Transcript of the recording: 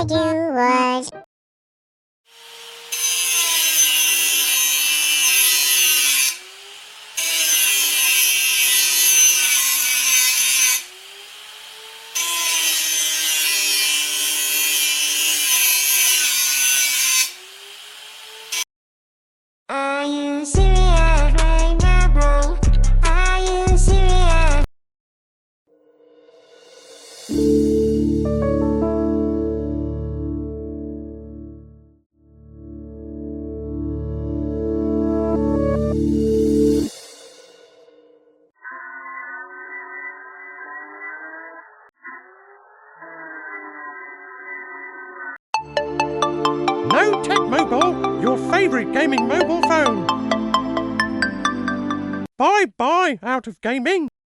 I do was. Are you serious, my marble? Are you serious? No Tech Mobile, your favourite gaming mobile phone. Bye-bye, out of gaming.